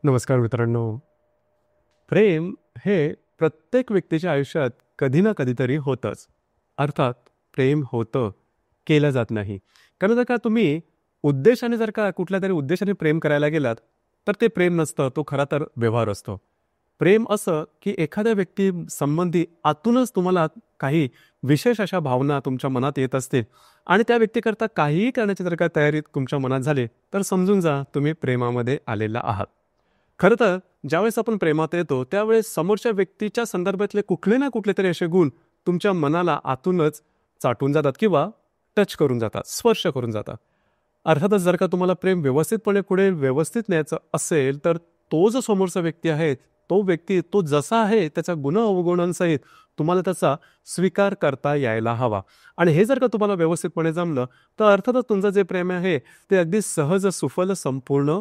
नमस्कार मित्रांनो. प्रेम हे प्रत्येक व्यक्तीच्या आयुष्यात कधी ना कधीतरी होतंच. अर्थात प्रेम होतं, केलं जात नाही. कारण जर का तुम्ही उद्देशाने जर का कुठल्यातरी उद्देशाने प्रेम करायला गेलात, तर ते प्रेम नसतं, तो खरा तर व्यवहार असतो. प्रेम असं की एखाद्या व्यक्ती संबंधी आतूनच तुम्हाला काही विशेष अशा भावना तुमच्या मनात येत असतील आणि त्या व्यक्तीकरता काहीही करण्याची जर का तयारी तुमच्या मनात झाली, तर समजून जा तुम्ही प्रेमामध्ये आलेला आहात. खरं तर ज्यावेळेस आपण प्रेमात येतो त्यावेळेस समोरच्या व्यक्तीच्या संदर्भातले कुठले ना कुठले तरी असे गुण तुमच्या मनाला आतूनच चाटून जातात किंवा टच करून जातात, स्पर्श करून जातात. अर्थातच जर का तुम्हाला प्रेम व्यवस्थितपणे पुढे व्यवस्थित न्यायचं असेल तर तो जो समोरचा व्यक्ती आहे, तो व्यक्ती तो जसा आहे त्याच्या गुण अवगुणांसहित तुम्हाला त्याचा स्वीकार करता यायला हवा. आणि हे जर का तुम्हाला व्यवस्थितपणे जमलं तर अर्थातच तुमचं जे प्रेम आहे ते अगदी सहज सुफल संपूर्ण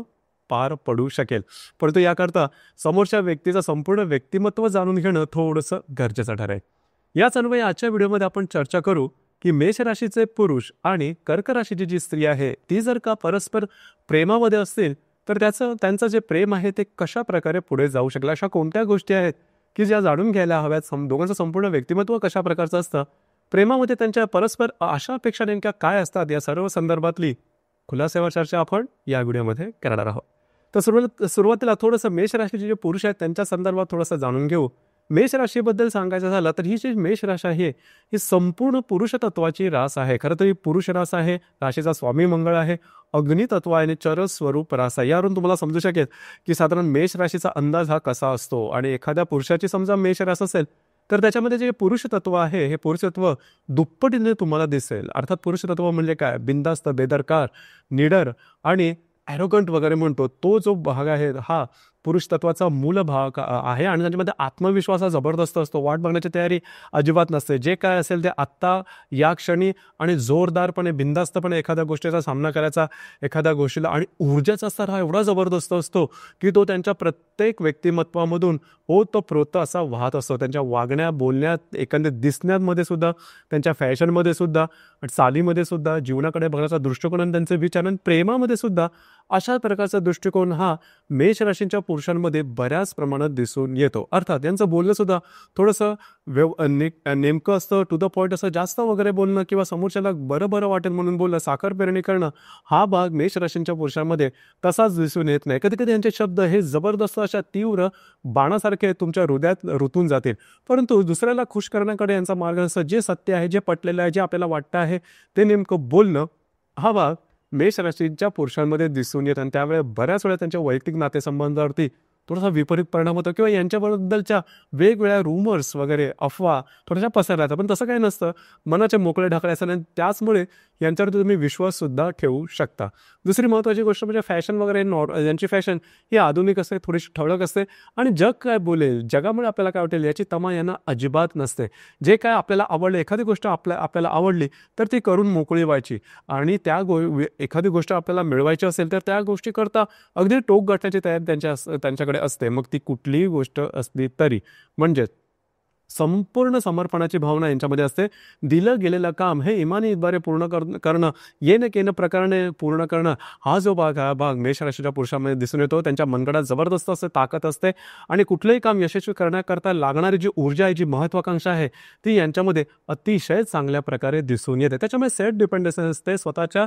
पार पडू शकेल. परंतु याकरता समोरच्या व्यक्तीचं संपूर्ण व्यक्तिमत्व जाणून घेणं थोडंसं गरजेचं ठरेल. याच अन्वये आजच्या व्हिडिओमध्ये आपण चर्चा करू की मेष राशीचे पुरुष आणि कर्क राशीची जी स्त्री आहे ती जर का परस्पर प्रेमामध्ये असतील तर त्यांचं जे प्रेम आहे ते कशा प्रकारे पुढे जाऊ शकेल, अशा कोणत्या गोष्टी आहेत की ज्या जाणून घ्यायला हव्यात. दोघांचं संपूर्ण व्यक्तिमत्व कशा प्रकारचं असतं, प्रेमामध्ये त्यांच्या परस्पर अशा अपेक्षा नेमक्या काय असतात, या सर्व संदर्भातली खुलासेवर चर्चा आपण या व्हिडिओमध्ये करणार आहोत. तर सुरुवातीला थोडंसं मेष राशीचे जे पुरुष आहेत त्यांच्या संदर्भात थोडंसं जाणून घेऊ. मेष राशीबद्दल सांगायचं झालं तर ही जी मेष राशी आहे ही संपूर्ण पुरुष तत्वाची रास आहे. खरं तर ही पुरुष रास आहे, राशीचा स्वामी मंगळ आहे, अग्नी तत्व आहे आणि चरस स्वरूप रास आहे. यावरून तुम्हाला समजू शकेल की साधारण मेष राशीचा अंदाज हा कसा असतो. आणि एखाद्या पुरुषाची समजा मेष रास असेल तर त्याच्यामध्ये जे पुरुष तत्व आहे हे पुरुष तत्व दुप्पटीने तुम्हाला दिसेल. अर्थात पुरुष तत्व म्हणजे काय, बिनधास्त, बेदरकार, निडर आणि ॲरोगंट वगैरे म्हणतो तो जो भाग आहे हा पुरुष तत्वाचा मूल भाग आहे. आणि त्याच्यामध्ये आत्मविश्वास हा जबरदस्त असतो, वाट बघण्याची तयारी अजिबात नसते. जे काय असेल ते आत्ता या क्षणी आणि जोरदारपणे बिनधास्तपणे एखाद्या गोष्टीचा सामना करायचा, एखाद्या गोष्टीला. आणि ऊर्जेचा स्तर हा एवढा जबरदस्त असतो की तो त्यांच्या प्रत्येक व्यक्तिमत्वामधून ओतप्रोत असा वाहत असतो. त्यांच्या वागण्या बोलण्यात, एकंदरीत दिसण्यामध्ये सुद्धा, त्यांच्या फॅशनमध्ये सुद्धा, चालीमध्ये सुद्धा, जीवनाकडे बघण्याचा दृष्टिकोन आणि त्यांचे विचार आणि प्रेमामध्ये सुद्धा अशा प्रकारचा दृष्टिकोन हा मेष राशींच्या पुरुषांमध्ये बऱ्याच प्रमाणात दिसून येतो. अर्थात यांचं बोलणं सुद्धा थोडंसं नेमकं असतं, टू द पॉईंट असं. जास्त वगैरे बोलणं किंवा समोरच्याला बरं बरं वाटेल म्हणून बोलणं, साखर पेरणी करणं, हा भाग मेष राशींच्या पुरुषांमध्ये तसाच दिसून येत नाही. कधी कधी यांचे शब्द हे जबरदस्त अशा तीव्र बाणासारखे तुमच्या हृदयात रुतून जातील. परंतु दुसऱ्याला खुश करण्याकडे यांचा मार्ग असं, जे सत्य आहे, जे पटलेलं आहे, जे आपल्याला वाटतं आहे ते नेमकं बोलणं, हा भाग मेष राशीच्या पुरुषांमध्ये दिसून येत. आणि त्यावेळेस बऱ्याच वेळा त्यांच्या वैयक्तिक नातेसंबंधावरती थोडासा विपरीत परिणाम होतो किंवा यांच्याबद्दलच्या वेगवेगळ्या रूमर्स वगैरे, अफवा थोड्याशा पसरल्या जातात. पण तसं काही नसतं, मनाचे मोकळे ढाकळे असतात आणि त्याचमुळे यांच्यावरती तुम्ही विश्वाससुद्धा ठेवू शकता. दुसरी महत्त्वाची गोष्ट म्हणजे फॅशन वगैरे. यांची फॅशन ही आधुनिक असते, थोडीशी ठळक असते आणि जग काय बोलेल, जगामुळे आपल्याला काय वाटेल याची तमा यांना अजिबात नसते. जे काय आपल्याला आवडलं, एखादी गोष्ट आपल्याला आवडली तर ती करून मोकळी व्हायची. आणि एखादी गोष्ट आपल्याला मिळवायची असेल तर त्या गोष्टीकरता अगदी टोक गाठण्याची तयारी त्यांच्याकडे असते, मग ती कुठलीही गोष्ट असली तरी. म्हणजेच संपूर्ण समर्पणाची भावना यांच्यामध्ये असते. दिलं गेलेलं काम हे इमानीद्वारे पूर्ण करणं, येणं केनं प्रकारे पूर्ण करणं, हा जो भाग मेष राशीच्या पुरुषांमध्ये दिसून येतो. त्यांच्या मनगडात जबरदस्त असते, ताकद असते आणि कुठलंही काम यशस्वी करण्याकरता लागणारी जी ऊर्जा आहे, जी महत्वाकांक्षा आहे, ती यांच्यामध्ये अतिशय चांगल्या प्रकारे दिसून येते. त्याच्यामुळे सेल्फ डिपेंडन्स असते. स्वतःच्या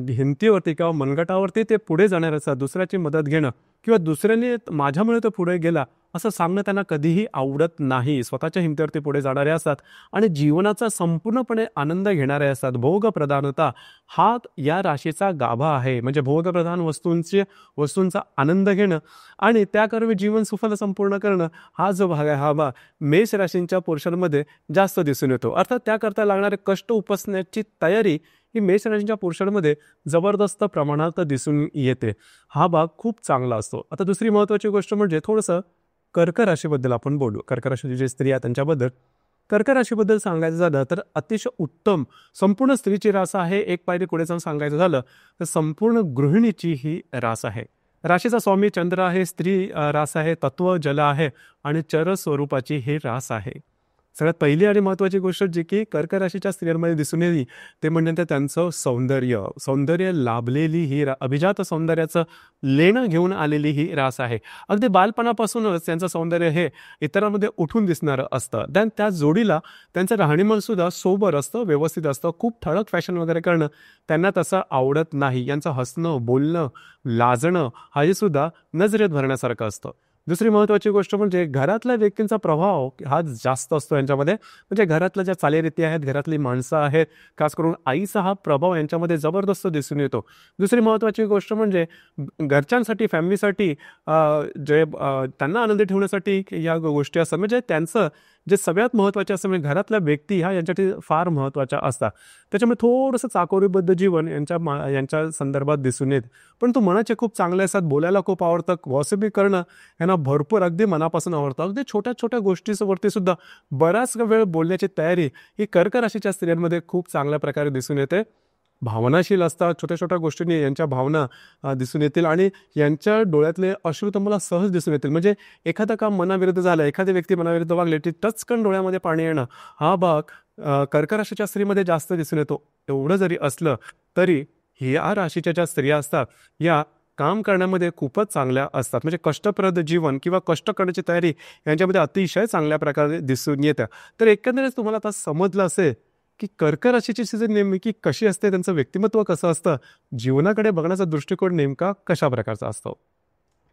हिमतीवरती किंवा मनगटावरती ते पुढे जाणार असतात. दुसऱ्याची मदत घेणं किंवा दुसऱ्याने माझ्यामुळे तो पुढे गेला असं सांगणं त्यांना कधीही आवडत नाही. स्वतःच्या हिमतीवरती पुढे जाणारे असतात आणि जीवनाचा संपूर्णपणे आनंद घेणारे असतात. भोगप्रधानता हा या राशीचा गाभा आहे. म्हणजे भोगप्रधान वस्तूंचा आनंद घेणं आणि त्याकरवी जीवन सुफल संपूर्ण करणं, हा जो भाग आहे, हा भाग मेष राशींच्या पुरुषांमध्ये जास्त दिसून येतो. अर्थात त्याकरता लागणारे कष्ट उपसण्याची तयारी ही मेष राशींच्या पुरुषांमध्ये जबरदस्त प्रमाणात दिसून येते. हा भाग खूप चांगला असतो. आता दुसरी महत्त्वाची गोष्ट म्हणजे थोडंसं कर्क राशीबद्दल आपण बोलू. कर्क राशीची जी स्त्री आहे त्यांच्याबद्दल. कर्क राशीबद्दल सांगायचं झालं तर अतिशय उत्तम संपूर्ण स्त्रीची रास आहे. एक पायरी पुढे जाऊन सांगायचं झालं तर संपूर्ण गृहिणीची ही रास आहे. राशीचा स्वामी चंद्र आहे, स्त्री रास आहे, तत्व जल आहे आणि चर स्वरूपाची ही रास आहे. सगळ्यात पहिली आणि महत्त्वाची गोष्ट जी की कर्क राशीच्या स्त्रियांमध्ये दिसून येते ते म्हणजे त्यांचं सौंदर्य. सौंदर्य लाभलेली ही अभिजात सौंदर्याचं लेणं घेऊन आलेली ही रास आहे. अगदी बालपणापासूनच त्यांचं सौंदर्य हे इतरांमध्ये उठून दिसणारं असतं. देन त्या जोडीला त्यांचं राहणीमान सुद्धा सोबर असतं, व्यवस्थित असतं. खूप ठळक फॅशन वगैरे करणं त्यांना तसं आवडत नाही. यांचं हसणं, बोलणं, लाजणं हे सुद्धा नजरेत भरण्यासारखं असतं. दुसरी महत्त्वाची गोष्ट म्हणजे घरातल्या व्यक्तींचा प्रभाव हा जास्त असतो यांच्यामध्ये. म्हणजे घरातल्या ज्या चालीरीती आहेत, घरातली माणसं आहेत, खास करून आईचा हा प्रभाव यांच्यामध्ये जबरदस्त दिसून येतो. दुसरी महत्त्वाची गोष्ट म्हणजे घरच्यांसाठी, फॅमिलीसाठी त्यांना आनंदी ठेवण्यासाठी या गोष्टी असतात. म्हणजे त्यांचं जे सगळ्यात महत्त्वाचे असतं म्हणजे घरातल्या व्यक्ती ह्या यांच्यासाठी फार महत्त्वाच्या असतात. त्याच्यामुळे थोडंसं चाकोरीबद्ध जीवन यांच्या संदर्भात दिसून येत. पण तो मनाचे खूप चांगले असतात, बोलायला खूप आवडतं, गॉसिपिंग करणं यांना भरपूर अगदी मनापासून आवडतं. अगदी छोट्या छोट्या गोष्टीवरती सुद्धा बराच वेळ बोलण्याची तयारी ही कर्क राशीच्या स्त्रियांमध्ये खूप चांगल्या प्रकारे दिसून येते. भावनाशील असतात, छोट्या छोट्या गोष्टींनी यांच्या भावना दिसून येतील आणि यांच्या डोळ्यातले अश्रू तुम्हाला सहज दिसून येतील. म्हणजे एखादं काम मनाविरुद्ध झालं, एखादी व्यक्ती मनाविरुद्ध वागली, ती टचकन डोळ्यामध्ये पाणी येणं हा भाग कर्क राशीच्या स्त्रीमध्ये जास्त दिसून येतो. एवढं जरी असलं तरी या राशीच्या ज्या स्त्रिया असतात या काम करण्यामध्ये खूपच चांगल्या असतात. म्हणजे कष्टप्रद जीवन किंवा कष्ट करण्याची तयारी यांच्यामध्ये अतिशय चांगल्या प्रकारे दिसून येतं. तर एकंदरीत तुम्हाला आता समजलं असेल की कर्क राशीची स्थिती नेमकी कशी असते, त्यांचं व्यक्तिमत्व कसं असतं, जीवनाकडे बघण्याचा दृष्टिकोन नेमका कशा प्रकारचा असतो.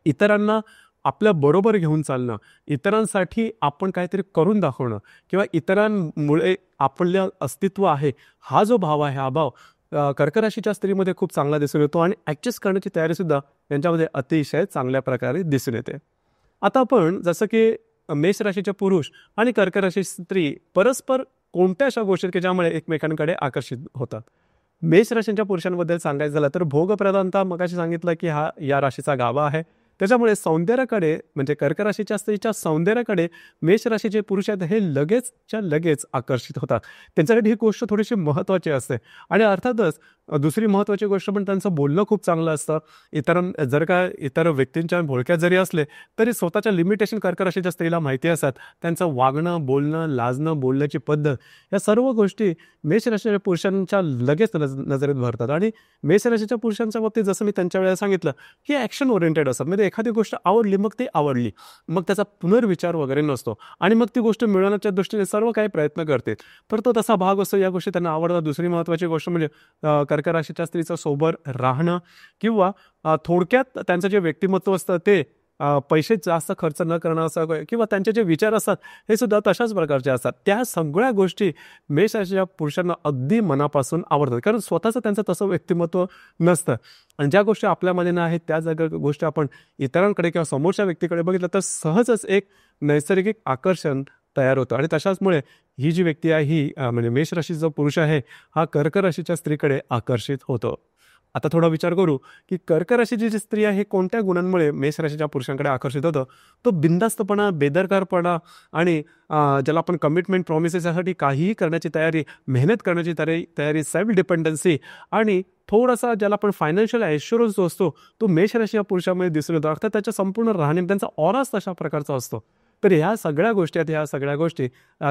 इतरांना आपल्या बरोबर घेऊन चालणं, इतरांसाठी आपण काहीतरी करून दाखवणं किंवा इतरांमुळे आपलं अस्तित्व आहे हा जो भाव आहे, हा भाव कर्क राशीच्या स्त्रीमध्ये खूप चांगला दिसून येतो आणि ॲडजस्ट करण्याची तयारीसुद्धा यांच्यामध्ये अतिशय चांगल्या प्रकारे दिसून येते. आता आपण जसं की मेष राशीचे पुरुष आणि कर्क राशीची स्त्री परस्पर कोणत्या अशा गोष्टी की ज्यामुळे एकमेकांकडे आकर्षित होतात. मेष राशीच्या पुरुषांबद्दल सांगायचं झालं तर भोगप्रधानता मगाशी सांगितलं की हा या राशीचा गाभा आहे. त्याच्यामुळे सौंदर्याकडे म्हणजे कर्क राशीच्या स्त्रीच्या सौंदर्याकडे मेष राशीचे पुरुष आहेत हे लगेचच्या लगेच आकर्षित होतात. त्यांच्यासाठी ही गोष्ट थोडीशी महत्त्वाची असते आणि अर्थातच दुसरी महत्त्वाची गोष्ट पण त्यांचं बोलणं खूप चांगलं असतं. जर का इतर व्यक्तींच्या भोळक्यात जरी असले तरी स्वतःच्या लिमिटेशन कर्क राशीच्या स्त्रीला माहिती असतात. त्यांचं वागणं, बोलणं, लाजणं, बोलण्याची पद्धत या सर्व गोष्टी मेष राशीच्या पुरुषांच्या लगेच नजरेत भरतात आणि मेष राशीच्या पुरुषांच्या बाबतीत जसं मी त्यांच्या वेळेला सांगितलं की ॲक्शन ओरिएंटेड असतात. म्हणजे एखादी गोष्ट आवडली मग ती आवडली, मग त्याचा पुनर्विचार वगैरे नसतो आणि मग ती गोष्ट मिळवण्याच्या दृष्टीने सर्व काही प्रयत्न करते. तर तो तसा भाग असतो, या गोष्टी त्यांना आवडतात. दुसरी महत्त्वाची गोष्ट म्हणजे कर्क राशीच्या स्त्रीचं सोबर राहणं किंवा थोडक्यात त्यांचं जे व्यक्तिमत्व असतं ते पैसे जास्त खर्च न करणं असं किंवा त्यांचे जे विचार असतात हे सुद्धा तशाच प्रकारचे असतात. त्या सगळ्या गोष्टी मेष राशीच्या पुरुषांना अगदी मनापासून आवडतात, कारण स्वतःचं त्यांचं तसं व्यक्तिमत्व नसतं आणि ज्या गोष्टी आपल्यामध्ये ना आहेत त्या गोष्टी आपण इतरांकडे किंवा समोरच्या व्यक्तीकडे बघितलं तर सहजच एक नैसर्गिक आकर्षण तयार होतं आणि तशाचमुळे ही जी व्यक्ती आहे ही म्हणजे मेष राशीचा पुरुष आहे हा कर्क राशीच्या स्त्रीकडे आकर्षित होतो. आता थोडा विचार करू की कर्क राशीची जी स्त्री आहे कोणत्या गुणांमुळे मेष राशीच्या पुरुषांकडे आकर्षित होतं. तो बिनधास्तपणा, बेदरकारपणा आणि ज्याला आपण कमिटमेंट, प्रॉमिसेस यासाठी काहीही करण्याची तयारी, मेहनत करण्याची तयारी, सेल्फ डिपेंडन्सी आणि थोडासा ज्याला आपण फायनान्शियल ॲश्युरन्स जो असतो तो मेष राशीच्या पुरुषामध्ये दिसून येतो. अर्थात त्याच्या संपूर्ण राहणी, त्यांचा ऑराच तशा प्रकारचा असतो. तर ह्या सगळ्या गोष्टी आहेत, ह्या सगळ्या गोष्टी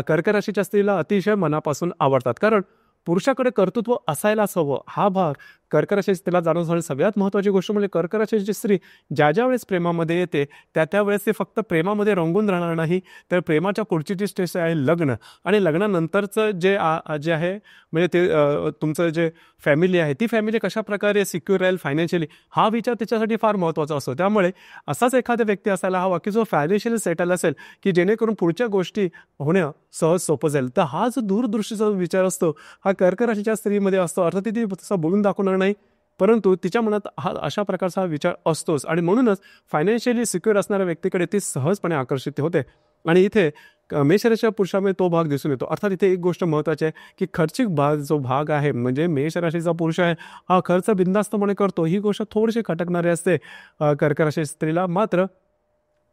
कर्क राशीच्या स्त्रीला अतिशय मनापासून आवडतात, कारण पुरुषाकडे कर्तृत्व असायलाच हवं हा भाग कर्क राशीच्या स्त्रीला जाणवण्याची सगळ्यात महत्त्वाची गोष्ट म्हणजे कर्क राशीची स्त्री ज्या वेळेस प्रेमामध्ये येते त्या वेळेस ते फक्त प्रेमामध्ये रंगून राहणार नाही, तर प्रेमाच्या पुढची जी स्टेज आहे लग्न आणि लग्नानंतरचं जे आहे म्हणजे ते तुमचं जे फॅमिली आहे ती फॅमिली कशा प्रकारे सिक्युअर राहील फायनान्शियली हा विचार त्याच्यासाठी फार महत्त्वाचा असतो. त्यामुळे असाच एखादा व्यक्ती असायला हवा की जो फायनान्शियली सेटल असेल की जेणेकरून पुढच्या गोष्टी होणं सहज सोपं जाईल. तर हा जो दूरदृष्टीचा विचार असतो हा कर्क राशीच्या स्त्रीमध्ये असतो. अर्थात ती तसा बोलून दाखवणार नाही, परंतु तिच्या मनात अशा प्रकारचा विचार असतोच आणि म्हणूनच फायनान्शियली सिक्युअर असणाऱ्या व्यक्तीकडे ती सहजपणे आकर्षित होते. आणि इथे मेष राशीच्या पुरुषामध्ये तो भाग दिसून येतो. अर्थात इथे एक गोष्ट महत्त्वाची आहे की खर्चिक जो भाग आहे म्हणजे मेष राशीचा पुरुष आहे हा खर्च बिनधास्तपणे करतो, ही गोष्ट थोडीशी खटकणारी असते कर्क राशी स्त्रीला. मात्र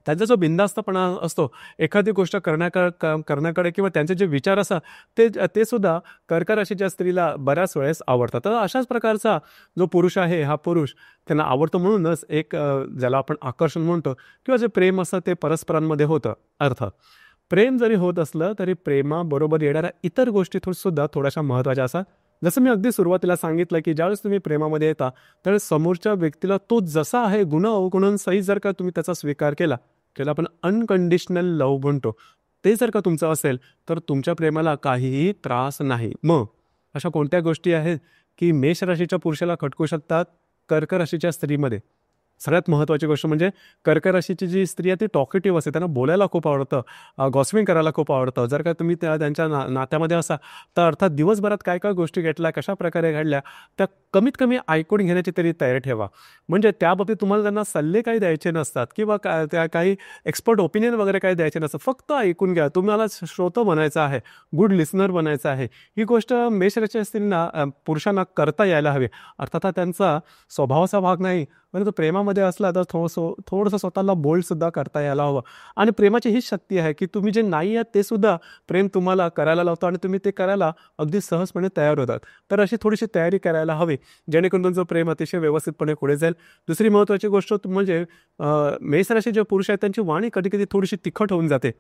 त्यांचा जो बिनधास्तपणा असतो एखादी गोष्ट करण्याकडे किंवा त्यांचे जे विचार असतात ते सुद्धा कर्क राशीच्या स्त्रीला बऱ्याच वेळेस आवडतात. तर अशाच प्रकारचा जो पुरुष आहे हा पुरुष त्यांना आवडतो. म्हणूनच एक ज्याला आपण आकर्षण म्हणतो किंवा जे प्रेम असतं ते परस्परांमध्ये होतं. अर्थात प्रेम जरी होत असलं तरी प्रेमाबरोबर येणाऱ्या इतर गोष्टी सुद्धा थोड्याशा महत्त्वाच्या असतात. जसं मी अगदी सुरुवातीला सांगितलं की ज्यावेळेस तुम्ही प्रेमामध्ये येता त्यावेळेस समोरच्या व्यक्तीला तो जसा आहे गुण अवगुणांसहित जर का तुम्ही त्याचा स्वीकार केला, त्याला आपण अनकंडिशनल लव्ह म्हणतो, ते जर का तुमचं असेल तर तुमच्या प्रेमाला काहीही त्रास नाही. मग अशा कोणत्या गोष्टी आहेत की मेष राशीच्या पुरुषाला खटकू शकतात कर्क राशीच्या स्त्रीमध्ये? सगळ्यात महत्त्वाची गोष्ट म्हणजे कर्क राशीची जी स्त्री आहे ती टॉकेटिव्ह असते, त्यांना बोलायला खूप आवडतं, गॉसिपिंग करायला खूप आवडतं. जर का तुम्ही त्यांच्या नात्यामध्ये असा तर अर्थात दिवसभरात काय काय गोष्टी घडल्या, कशा प्रकारे घडल्या, त्या कमीत कमी ऐकून घेण्याची तरी तयारी ठेवा. म्हणजे त्याबाबतीत तुम्हाला त्यांना सल्ले काही द्यायचे नसतात किंवा त्या काही एक्सपर्ट ओपिनियन वगैरे काही द्यायचे नसतात, फक्त ऐकून घ्या. तुम्हाला श्रोतं बनायचं आहे, गुड लिसनर बनायचं आहे. ही गोष्ट मेष राशीच्या स्त्रींना पुरुषांना करता यायला हवी. अर्थात हा त्यांचा स्वभावाचा भाग नाही, परंतु प्रेमामध्ये असला तर थोडंसं स्वतःला बोल्डसुद्धा करता यायला हवं. आणि प्रेमाची ही शक्ती आहे की तुम्ही जे नाही आहात ते सुद्धा प्रेम तुम्हाला करायला लावतं आणि तुम्ही ते करायला अगदी सहजपणे तयार होतात. तर अशी थोडीशी तयारी करायला हवी, जेणेकरून तुमचं प्रेम अतिशय व्यवस्थितपणे पुढे जाईल. दुसरी महत्त्वाची गोष्ट म्हणजे मेष राशी जे पुरुष आहेत त्यांची वाणी कधी कधी थोडीशी तिखट होऊन जाते.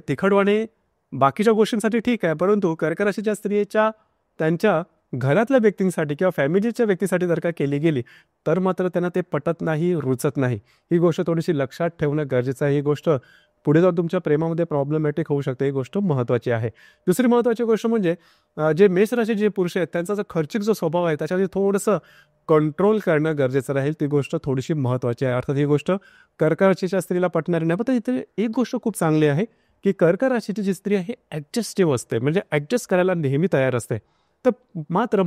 तिखट वाणी बाकीच्या गोष्टींसाठी ठीक आहे, परंतु कर्क राशीच्या स्त्रियेच्या त्यांच्या घरातल्या व्यक्तींसाठी किंवा फॅमिलीच्या व्यक्तीसाठी जर का केली गेली तर मात्र त्यांना ते पटत नाही, रुचत नाही. ही गोष्ट थोडीशी लक्षात ठेवणं गरजेचं आहे. ही गोष्ट पुढे जाऊन तुमच्या प्रेमामध्ये प्रॉब्लेमॅटिक होऊ शकते. ही गोष्ट महत्त्वाची आहे. दुसरी महत्त्वाची गोष्ट म्हणजे जे मेष राशी जे पुरुष आहेत त्यांचा जो खर्चिक जो स्वभाव आहे त्याच्यावर थोडंसं कंट्रोल करणं गरजेचं राहील. ती गोष्ट थोडीशी महत्त्वाची आहे. अर्थात ही गोष्ट कर्क राशीच्या स्त्रीला पटणारी नाही. पण इथे एक गोष्ट खूप चांगली आहे की कर्क राशीची जी स्त्री आहे ॲडजस्टिव्ह असते, म्हणजे ॲडजस्ट करायला नेहमी तयार असते. तर मात्र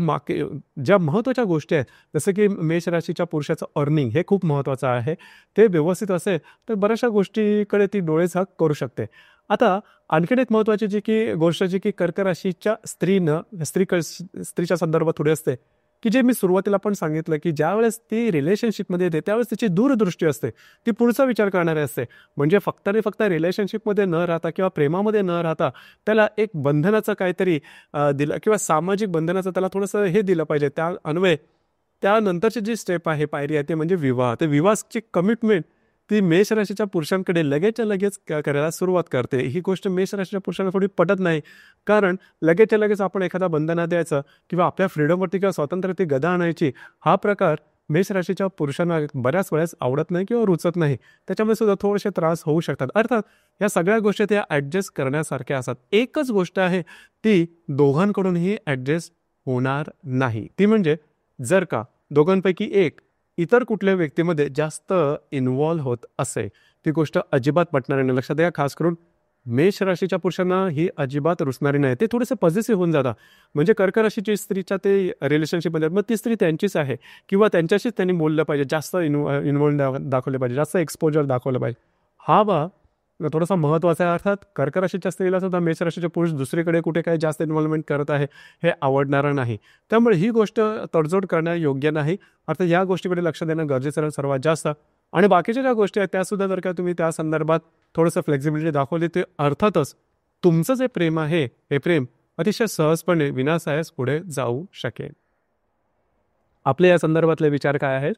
ज्या महत्त्वाच्या गोष्टी आहेत जसं की मेष राशीच्या पुरुषाचं अर्निंग हे खूप महत्त्वाचं आहे. ते व्यवस्थित असेल तर बऱ्याचशा गोष्टीकडे ती डोळेझाक करू शकते. आता आणखीन एक महत्त्वाची जी की गोष्ट जी की कर्क राशीच्या स्त्रीच्या संदर्भात थोडी असते की जे मी सुरुवातीला पण सांगितलं की ज्यावेळेस ती रिलेशनशिपमध्ये येते त्यावेळेस तिची दूरदृष्टी असते, ती पुढचा विचार करणारी असते. म्हणजे फक्त आणि फक्त रिलेशनशिपमध्ये न राहता किंवा प्रेमामध्ये न राहता त्याला एक बंधनाचं काहीतरी दिलं किंवा सामाजिक बंधनाचं त्याला थोडंसं हे दिलं पाहिजे. त्या अन्वये त्यानंतरची जी स्टेप आहे, पायरी आहे, ते म्हणजे विवाह. ते विवाहाची कमिटमेंट ती मेष राशीच्या पुरुषांकडे लगेचच्या लगेच करायला सुरुवात करते. ही गोष्ट मेष राशीच्या पुरुषांना थोडी पटत नाही, कारण लगेचच्या लगेच आपण एखादा बंधना द्यायचं किंवा आपल्या फ्रीडमवरती किंवा स्वातंत्र्यावरती गदा आणायची, हा प्रकार मेष राशीच्या पुरुषांना बऱ्याच वेळेस आवडत नाही किंवा रुचत नाही. त्याच्यामुळे सुद्धा थोडेसे त्रास होऊ शकतात. अर्थात या सगळ्या गोष्टी त्या ॲडजस्ट करण्यासारख्या असतात. एकच गोष्ट आहे ती दोघांकडूनही ॲडजस्ट होणार नाही. ती म्हणजे जर का दोघांपैकी एक इतर कुठल्या व्यक्तीमध्ये जास्त इन्व्हॉल्व होत असे, ती गोष्ट अजिबात पटणारी नाही. लक्षात घ्या, खास करून मेष राशीच्या पुरुषांना ही अजिबात रुचणारी नाही. ते थोडेसे पॉझिटिव्ह होऊन जातात. म्हणजे कर्क राशीची स्त्रीच्या ते रिलेशनशिपमध्ये मग ती स्त्री त्यांचीच आहे किंवा त्यांच्याशीच त्यांनी बोललं पाहिजे, जास्त इन्व्हॉल्व दाखवले पाहिजे, जास्त एक्सपोजर दाखवलं पाहिजे. हा बा थोडासा महत्त्वाचा आहे. अर्थात कर्क राशीच्या स्त्रीला सुद्धा मेष राशीचे पुरुष दुसरीकडे कुठे काही जास्त इन्व्हॉल्वमेंट करत आहे हे आवडणारं नाही. त्यामुळे ही गोष्ट तडजोड करणं योग्य नाही. अर्थात या गोष्टीकडे लक्ष देणं गरजेचं आहे सर्वात जास्त. आणि बाकीच्या ज्या गोष्टी आहेत त्यासुद्धा जर का तुम्ही त्या संदर्भात थोडंसं फ्लेक्झिबिलिटी दाखवली ते अर्थातच तुमचं जे प्रेम आहे हे प्रेम अतिशय सहजपणे विनासायास पुढे जाऊ शकेल. आपले या संदर्भातले विचार काय आहेत,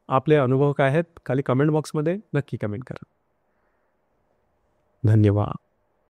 आपले अनुभव काय आहेत, खाली कमेंट बॉक्समध्ये नक्की कमेंट करा. धन्यवाद.